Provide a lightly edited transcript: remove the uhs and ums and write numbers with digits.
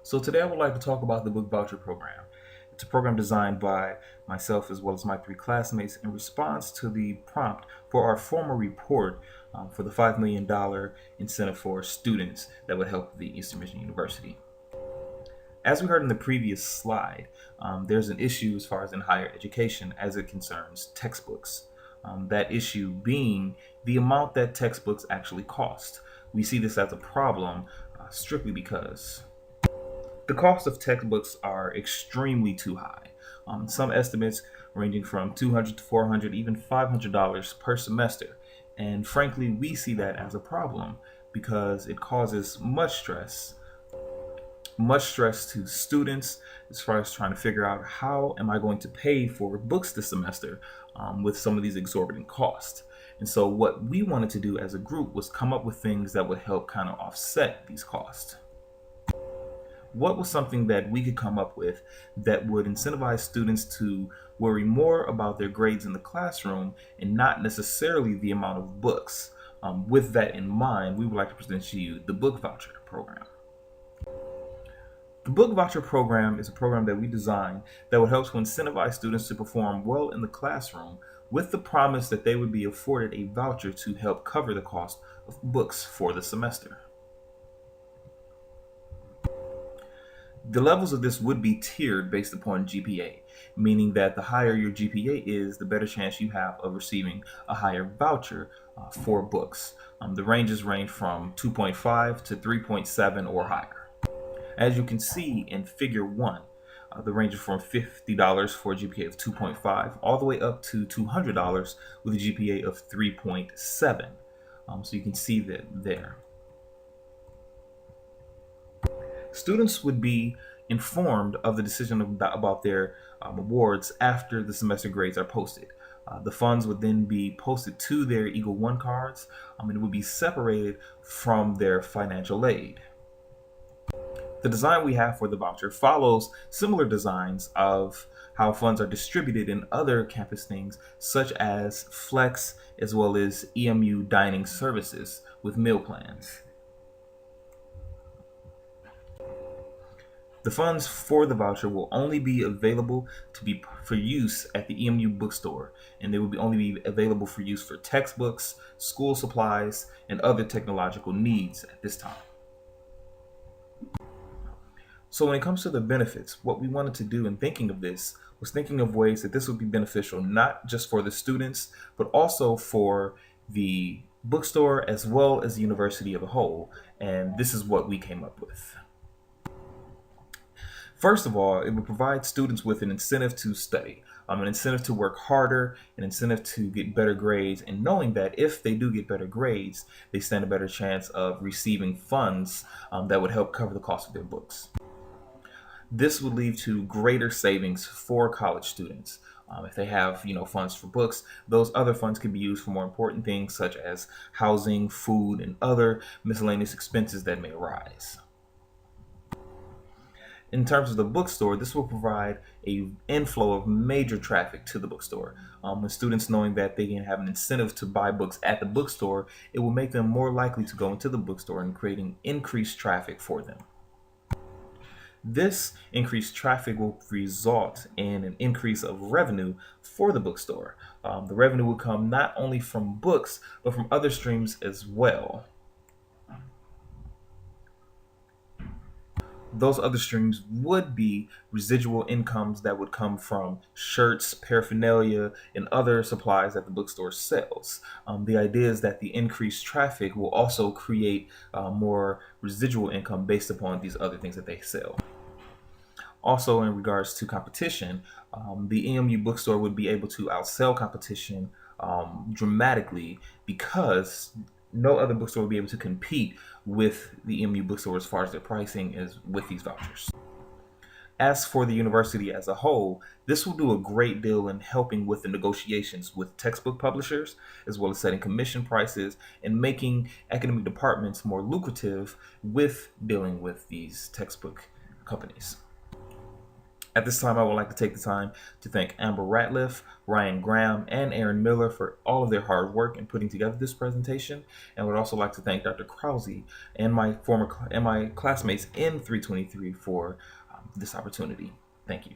So today I would like to talk about the book voucher program. It's a program designed by myself as well as my three classmates in response to the prompt for our former report for the $5 million incentive for students that would help the Eastern Michigan University. As we heard in the previous slide, there's an issue as far as in higher education as it concerns textbooks. That issue being the amount that textbooks actually cost. We see this as a problem strictly because the cost of textbooks are extremely too high. Some estimates ranging from $200 to $400, even $500 per semester. And frankly, we see that as a problem because it causes much stress to students as far as trying to figure out how am I going to pay for books this semester with some of these exorbitant costs. And so what we wanted to do as a group was come up with things that would help kind of offset these costs. What was something that we could come up with that would incentivize students to worry more about their grades in the classroom and not necessarily the amount of books? With that in mind, we would like to present to you the book voucher program. The book voucher program is a program that we designed that would help to incentivize students to perform well in the classroom with the promise that they would be afforded a voucher to help cover the cost of books for the semester. The levels of this would be tiered based upon GPA, meaning that the higher your GPA is, the better chance you have of receiving a higher voucher for books. The ranges range from 2.5 to 3.7 or higher. As you can see in figure 1, the range is from $50 for a GPA of 2.5 all the way up to $200 with a GPA of 3.7. So you can see that there. Students would be informed of the decision about their awards after the semester grades are posted. The funds would then be posted to their Eagle One cards, and it would be separated from their financial aid. The design we have for the voucher follows similar designs of how funds are distributed in other campus things, such as Flex as well as EMU dining services with meal plans. The funds for the voucher will only be available for use at the EMU bookstore, and they will only be available for use for textbooks, school supplies, and other technological needs at this time. So when it comes to the benefits, what we wanted to do in thinking of this was thinking of ways that this would be beneficial not just for the students, but also for the bookstore as well as the university as a whole. And this is what we came up with. First of all, it would provide students with an incentive to study, an incentive to work harder, an incentive to get better grades, and knowing that if they do get better grades, they stand a better chance of receiving funds that would help cover the cost of their books. This would lead to greater savings for college students. If they have, funds for books, those other funds can be used for more important things such as housing, food, and other miscellaneous expenses that may arise. In terms of the bookstore, this will provide an inflow of major traffic to the bookstore. With students knowing that they can have an incentive to buy books at the bookstore, it will make them more likely to go into the bookstore and creating increased traffic for them. This increased traffic will result in an increase of revenue for the bookstore. The revenue will come not only from books, but from other streams as well. Those other streams would be residual incomes that would come from shirts, paraphernalia, and other supplies that the bookstore sells. The idea is that the increased traffic will also create more residual income based upon these other things that they sell. Also, in regards to competition, the EMU bookstore would be able to outsell competition dramatically because no other bookstore will be able to compete with the EMU bookstore as far as their pricing is with these vouchers. As for the university as a whole, this will do a great deal in helping with the negotiations with textbook publishers, as well as setting commission prices and making academic departments more lucrative with dealing with these textbook companies. At this time, I would like to take the time to thank Amber Ratliff, Ryan Graham, and Aaron Miller for all of their hard work in putting together this presentation. And would also like to thank Dr. Krause and my classmates in 323 for this opportunity. Thank you.